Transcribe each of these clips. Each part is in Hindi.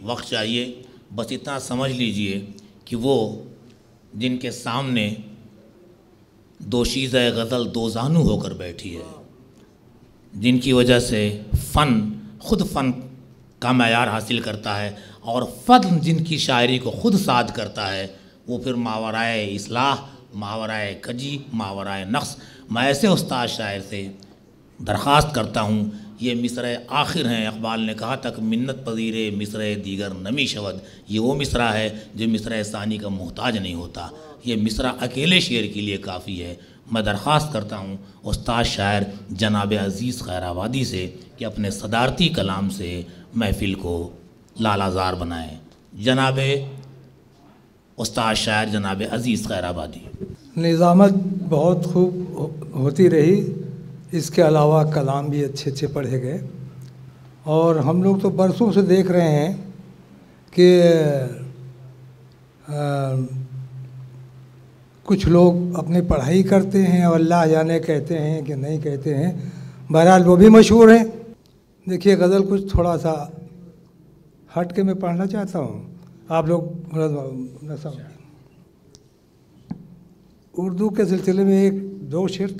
वक्त चाहिए, बस इतना समझ लीजिए कि वो जिनके सामने दोशीज़ गज़ल दोजानू होकर बैठी है, जिनकी वजह से फ़न ख़ुद फ़न का मयार हासिल करता है और फ़ज़्ल जिनकी शायरी को ख़ुद साद करता है, वो फिर मावराए इस्लाह, मावराए कजी, मावराए नक्स, मैं ऐसे उस्ताद शायर से दरख्वास्त करता हूँ। ये मिसरे आखिर हैं, इक़बाल ने कहा तक मिन्नत पजीरे मिसरे दीगर नमी शवद, ये वो मिसरा है जो मिसरे सानी का मोहताज नहीं होता, ये मिसरा अकेले शेर के लिए काफ़ी है। मैं दरख्वास्त करता हूँ उस्ताद शायर जनाब अज़ीज़ खैराबादी से कि अपने सदारती कलाम से महफ़िल को लालाज़ार बनाएँ। जनाब उस्ताद शायर जनाब अज़ीज़ खैराबादी। निज़ामत बहुत खूब होती रही, इसके अलावा कलाम भी अच्छे अच्छे पढ़े गए और हम लोग तो बरसों से देख रहे हैं कि कुछ लोग अपनी पढ़ाई करते हैं और अल्लाह जाने कहते हैं कि नहीं कहते हैं, बहरहाल वो भी मशहूर हैं। देखिए गज़ल कुछ थोड़ा सा हट के मैं पढ़ना चाहता हूँ, आप लोग उर्दू के सिलसिले में एक दो शेर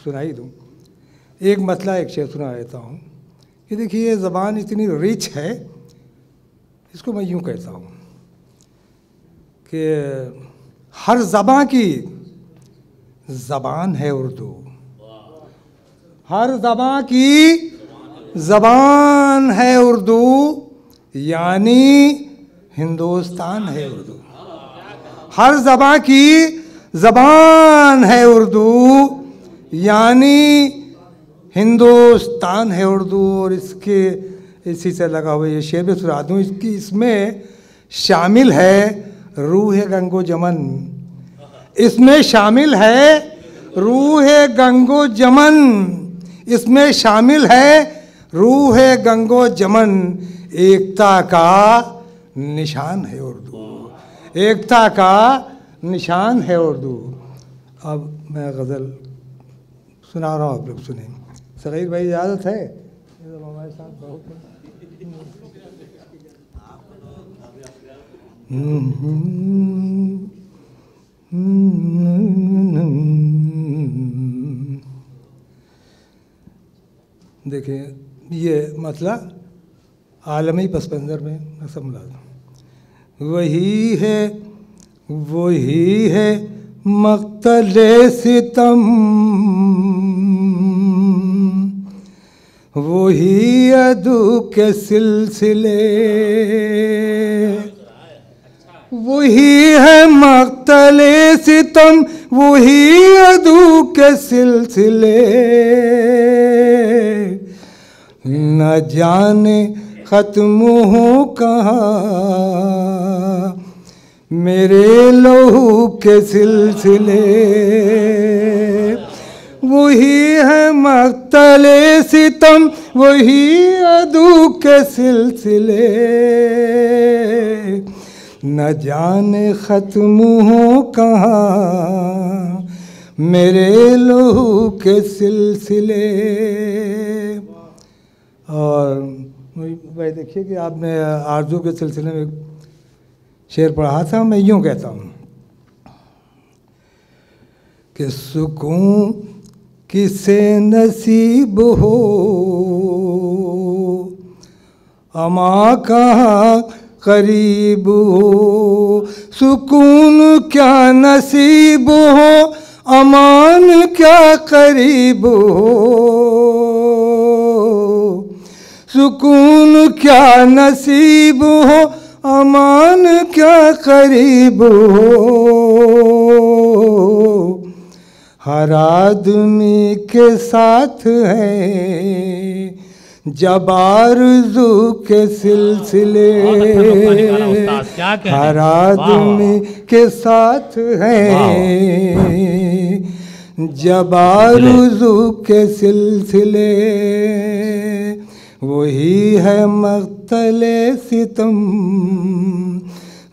सुनाई दूँ। एक मतला एक शेर सुना देता हूँ कि देखिए ये ज़बान इतनी रिच है, इसको मैं यूँ कहता हूँ कि हर ज़बान की ज़बान है उर्दू, हर ज़बान की ज़बान है उर्दू, यानी हिंदुस्तान है उर्दू। हर ज़बान की ज़बान है उर्दू, यानी हिंदुस्तान है उर्दू। और इसके इसी से लगा हुआ ये शेर भी सुना दूँ, इसकी इसमें शामिल है रूह गंगो जमन, इसमें शामिल है रूह गंगो जमन, इसमें शामिल है रूह गंगो जमन, एकता का निशान है उर्दू, एकता का निशान है उर्दू। अब मैं गज़ल सुना रहा हूँ, आप लोग सुने। सगीर भाई इजाज़त है, हमारे साथ बहुत देखिए ये मतलब आलमी पस मंज़र में समझा दो। वही है मक़तले सितम, वही अदू के सिलसिले, वही है मक़तले सितम, वही अदू के सिलसिले, न जाने ख़त्म हो कहाँ मेरे लहू के सिलसिले, वही है मक़तले सितम, वही अदू के सिलसिले, न जाने ख़त्म हो कहाँ मेरे लहू के सिलसिले। और भाई देखिए कि आपने आरज़ू के सिलसिले में शेर पढ़ा था, मैं यूँ कहता हूँ कि सुकून किसे नसीब हो, अमा कहाँ करीब हो, सुकून क्या नसीब हो, अमान क्या करीब हो, सुकून क्या नसीब हो, अमान क्या करीब हो, हर आदमी के साथ है जब आरज़ू के सिलसिले, हर आदमी के साथ है जब आरज़ू के सिलसिले, वही है मक़तले सितम,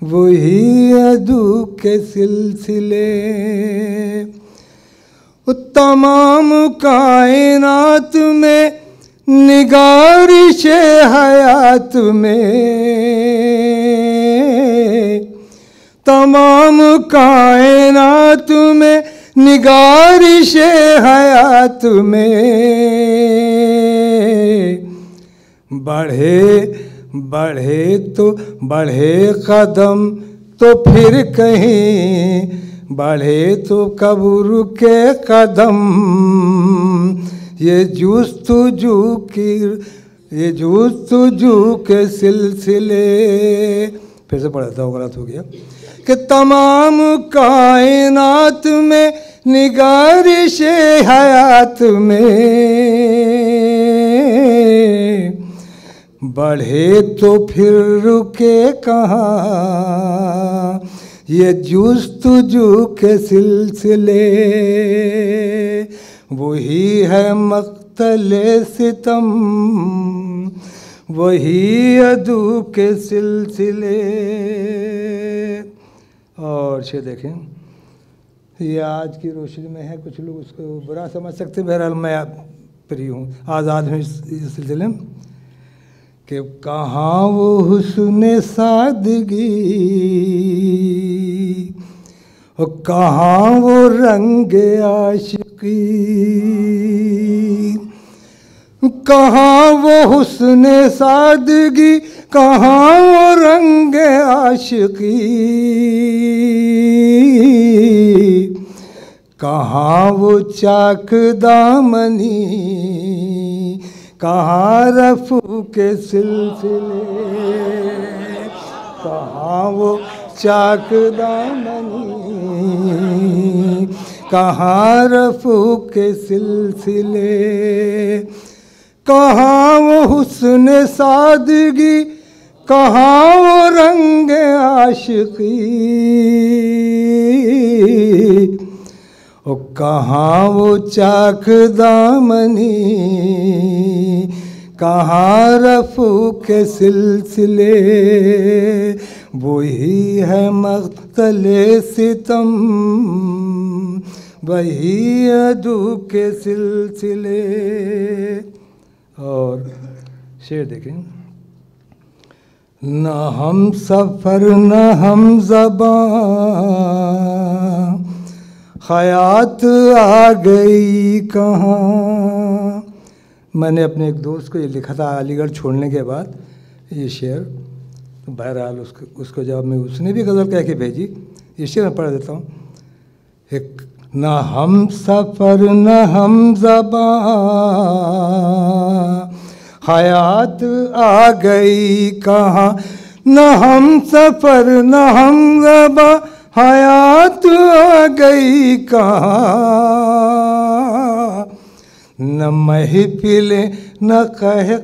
वही अदू के सिलसिले। तमाम कायनात में निगारिश हयात में, तमाम कायनात में निगारिश हयात में। बढ़े बढ़े तो बढ़े कदम तो फिर कहीं, बढ़े तो कब्र के कदम। ये जुस्तजू के सिलसिले। फिर से पढ़ा था, गलत हो गया। कि तमाम कायनात में निगारिश हयात में, बढ़े तो फिर रुके कहाँ, ये जुस्तजू के सिलसिले। वही है मक़तले सितम, वही अदू के सिलसिले। और ये देखें, ये आज की रोशनी में है, कुछ लोग उसको बुरा समझ सकते, बहरहाल मैं प्रिय हूँ, आज़ाद हूँ इस सिलसिले में। कि कहाँ वो हुस्न सादगी, और कहाँ वो रंग आशिकी, कहाँ वो हुस्न सादगी, कहाँ वो रंग आशिकी, कहाँ वो चाक दामनी, कहाँ रफ़ू के सिलसिले। कहाँ वो चाक दामनी, कहाँ रफ़ू के सिलसिले। कहाँ वो हुस्न सादगी, कहाँ वो रंग आशिकी, ओ कहाँ वो चाक दामनी, कहाँ रफ़ू के सिलसिले। वही है मक़तले सितम, वही अदू के सिलसिले। और शेर देखें, न हम सफ़र न हम ज़बां, हयात आ गई कहाँ। मैंने अपने एक दोस्त को ये लिखा था अलीगढ़ छोड़ने के बाद, ये शेर। तो बहरहाल उसको जब मैं, उसने भी गज़ल कह के भेजी, ये शेर मैं पढ़ देता हूँ। एक न हम सफ़र न हम ज़बां, हयात आ गई कहाँ। न हम सफ़र न हम ज़बां, हयात आ गई कहाँ। न महफिले न कहे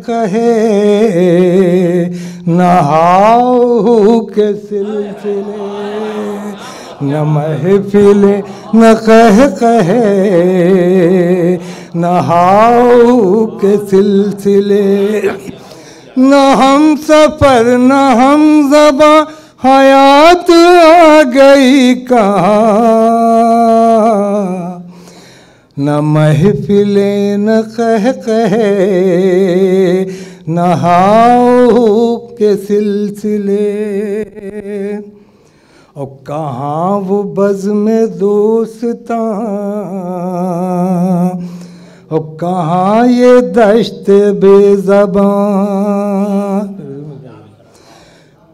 न हाउ के सिलसिले। न महफिले न कहे न हाउ के सिलसिले। न हम सफ़र न हम ज़बां, हयात आ गई कहाँ। न महफिले न कहे न हाउ के सिलसिले। और कहाँ वो बज़्म दोस्तां, और कहाँ ये दश्त बेज़बां।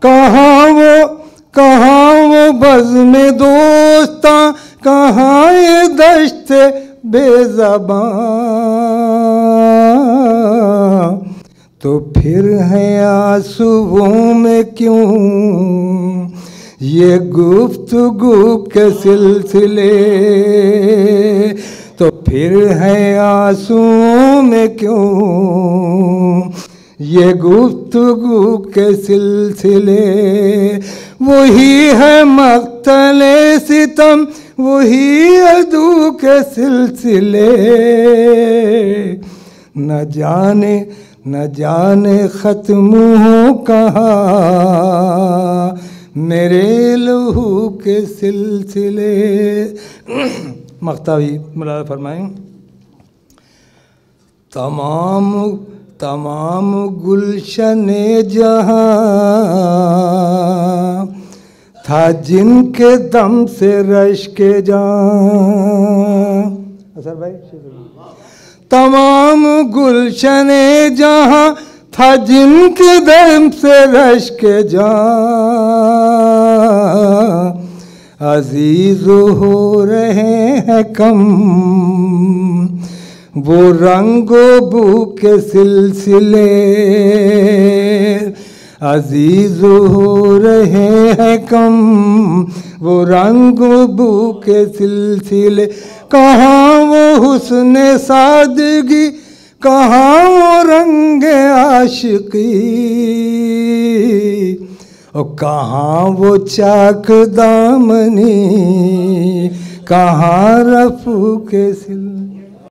कहाँ वो बज़्म दोस्तां, कहाँ ये दश्त बेज़बां। तो फिर है आंसुओं में क्यों ये गुफ्तगू के सिलसिले। तो फिर है आंसुओं में क्यों ये गुफ्तगू के सिलसिले। वही है मक़तले सितम, वही अदू के सिलसिले। न जाने ख़त्म हो कहाँ मेरे लहू के सिलसिले। मख्तावी मुलाज़ा फरमाएं। तमाम गुलशने जहाँ था जिनके दम से रश्के जान। असर भाई, तमाम गुलशने जहाँ था जिनके दम से रश्के जान, अजीज हो रहे हैं कम वो रंगो बू के सिलसिले। अजीज हो रहे हैं कम वो रंगो बू के सिलसिले। कहाँ वो हुस्न सादगी, कहाँ वो रंग आशिकी, और कहाँ वो चाक दामनी, कहाँ रफू के सिल।